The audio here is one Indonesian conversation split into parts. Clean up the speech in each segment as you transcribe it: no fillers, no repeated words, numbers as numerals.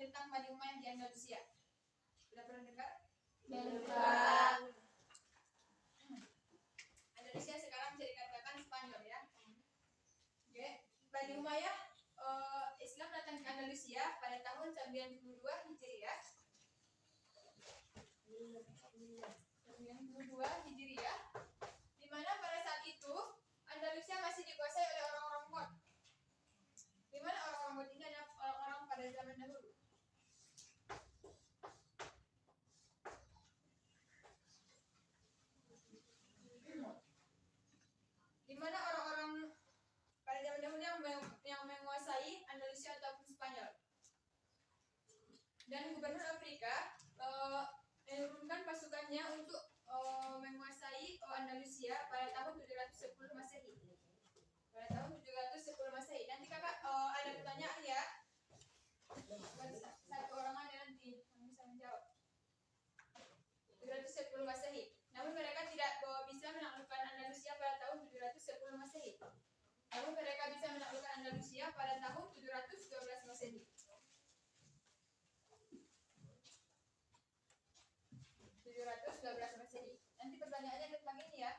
tentang Bani Umayyah di Andalusia. Sudah pernah dengar? Dengar. Andalusia sekarang bisa dikatakan Spanyol ya. Oke. Bani Umayyah Islam datang ke Andalusia pada tahun 92 Hijriah. 92 Hijriah, di mana pada saat itu Andalusia masih dikuasai oleh orang-orang Mod. Di mana orang-orang Mod ini adalah orang-orang pada zaman dahulu. Di mana orang-orang pada zaman dahulu yang menguasai Andalusia ataupun Spanyol. Dan gubernur Afrika menurunkan pasukannya untuk menguasai Andalusia pada tahun 710 Masehi. Pada tahun 710 Masehi. Nanti kakak ada pertanyaan ya. Satu orang aja nanti yang bisa menjawab. 710 Masehi. Namun mereka tidak bisa menaklukkan Andalusia pada tahun 710 Masehi. Namun mereka bisa menaklukkan Andalusia pada tahun 712 Masehi. 712 Masehi. Nanti pertanyaannya tentang ini ya.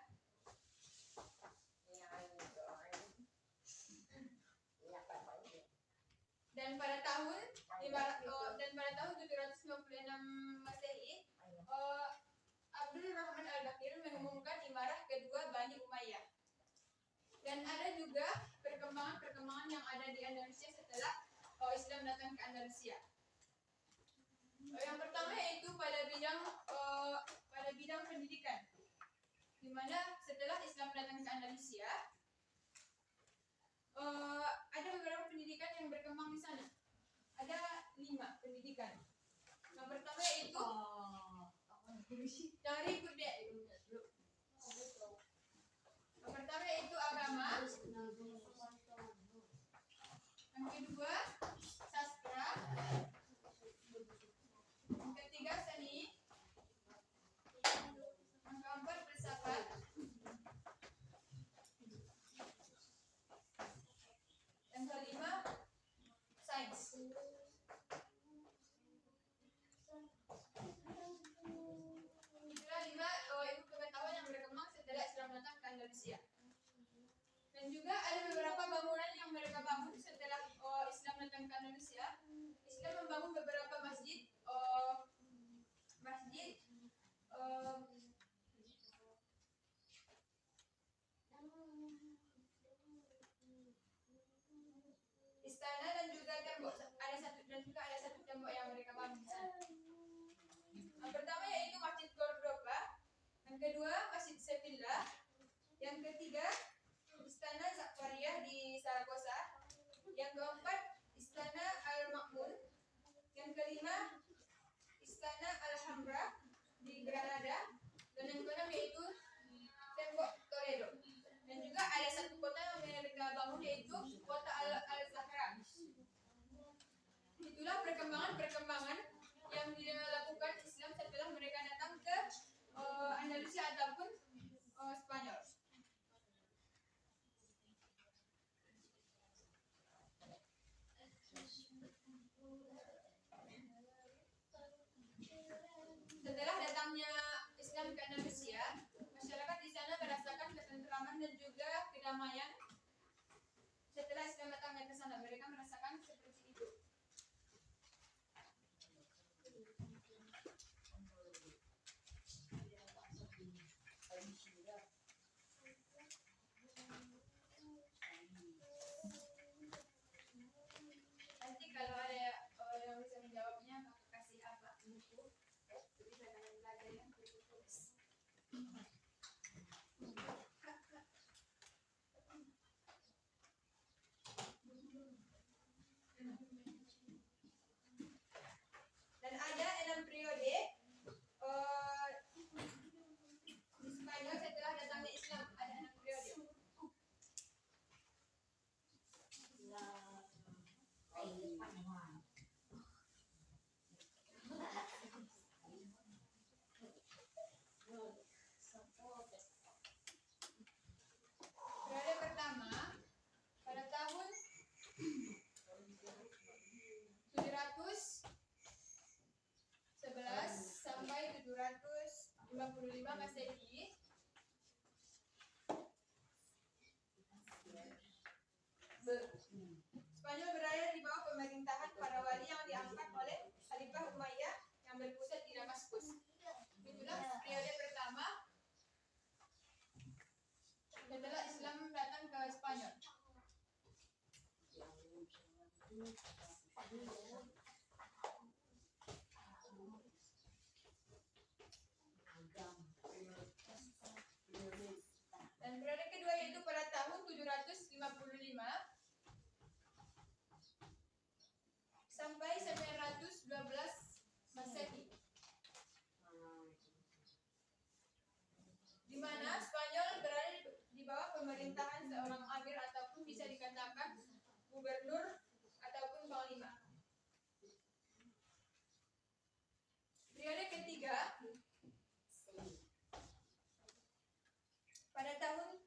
Dan pada tahun 756 Masehi, Abdul Rahman Al-Bakir mengumumkan imarah kedua Bani Umayyah. Dan ada juga perkembangan yang ada di Andalusia setelah Islam datang ke Andalusia. Yang pertama yaitu pada bidang pendidikan, di mana setelah Islam datang ke Andalusia, ada beberapa pendidikan yang berkembang di sana. Ada 5 pendidikan. Yang pertama yaitu dari budaya. Yang pertama yaitu agama. Yang kedua sastra. Yang ketiga seni. Yang keempat filsafat. Yang kelima sains. Itulah 5 ilmu pengetahuan yang berkembang setelah Islam datang ke Andalusia. Dan juga ada beberapa bangunan yang mereka bangun setelah Islam datang ke Andalusia. Islam membangun beberapa masjid, istana dan juga tembok. Ada satu tembok yang mereka bangun. Yang pertama yaitu Masjid Cordoba, yang kedua Masjid Sevilla, yang ketiga Istana Zakwariyah di Saragossa, yang keempat Istana Al-Ma'mun, yang kelima Istana Alhambra di Granada, dan yang keenam yaitu Tembok Toledo. Dan juga ada satu kota yang mereka bangun yaitu Kota Al-Zahra. Itulah perkembangan yang dilakukan Islam setelah mereka datang ke Andalusia ataupun Spanyol. Setelah datangnya Islam ke Andalusia, masyarakat di sana merasakan ketentraman dan juga kedamaian. Setelah Islam datangnya ke sana, mereka merasakan seperti itu. Nanti kalau ada yang bisa menjawabnya, aku kasih apa buku. Jadi saya akan belajar yang tulis. Masehi. Spanyol berada di bawah pemerintahan para wali yang diangkat oleh Khalifah Umayyah yang berpusat di Damaskus. Itulah periode pertama setelah Islam datang ke Spanyol. Dan periode kedua yaitu pada tahun 755 sampai 912 Masehi, di mana Spanyol berada di bawah pemerintahan seorang amir ataupun bisa dikatakan gubernur ataupun panglima. Periode ketiga pada tahun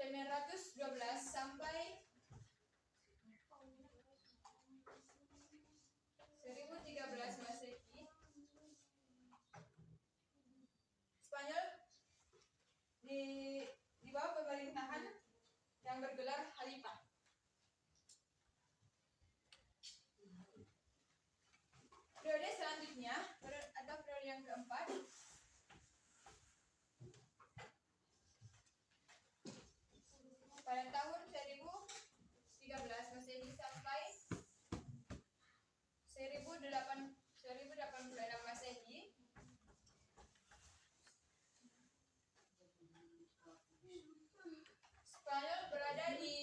912 sampai 1013 Masehi, Spanyol di bawah pemerintahan yang bergelar Khalifah. Periode selanjutnya atau periode yang keempat pada tahun 1013 Masehi sampai 1086 Masehi, Spanyol berada di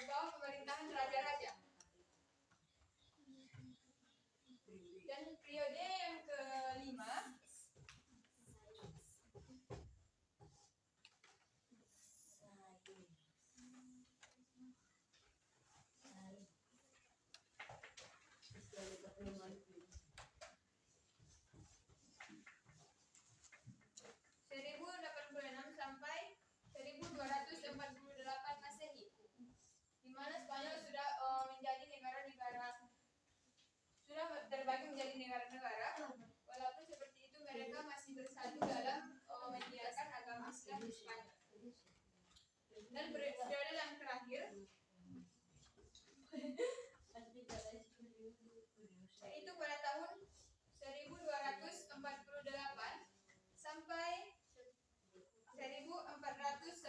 bawah pemerintahan raja-raja. Dan periode yang kelima sampai 1248 Masehi, di mana Spanyol sudah menjadi sudah terbagi menjadi negara-negara. Walaupun seperti itu, mereka masih bersatu dalam menyiarkan agama Islam di Spanyol. Dan periode yang terakhir yaitu pada tahun 1248 sampai 1492,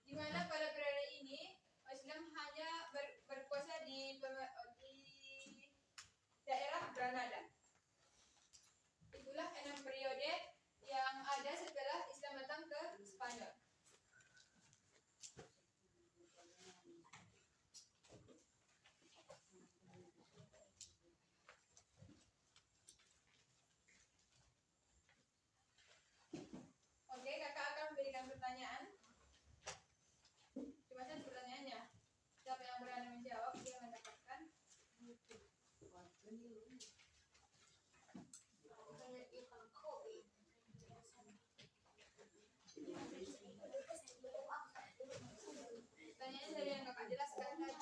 di mana pada periode ini Islam hanya berkuasa di daerah Granada. Itulah 6 periode yang ada setelah Islam datang ke Spanyol. Oke, kakak akan memberikan pertanyaan. Coba saja pertanyaannya. Siapa yang berani menjawab, dia mendapatkan. Pertanyaannya dari yang kakak jelaskan tadi.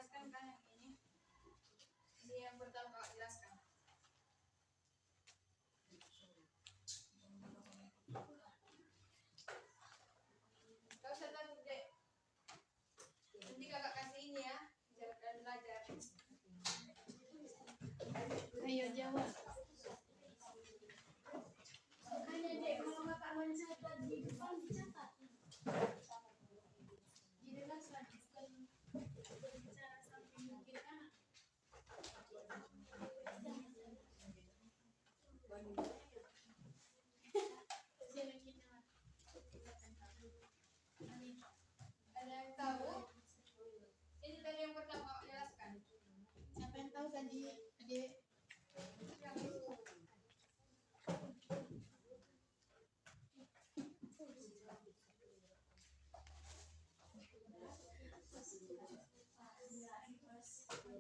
jelaskan kan yang ini. Ini yang pertama kakak jelaskan. Kau usah takut dek. Nanti kakak kasih ini ya, dan belajar. Ayo jawab. Makanya dek, kalau kakak mencatat di depan dicatat. Jelas lagi bukan berbicara sampai mikir anak. Ada yang tahu? Ini tadi yang pertama kakak jelaskan. Siapa yang tahu tadi, adik? Yang itu.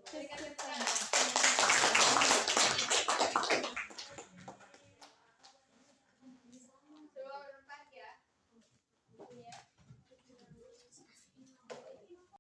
Jadi kata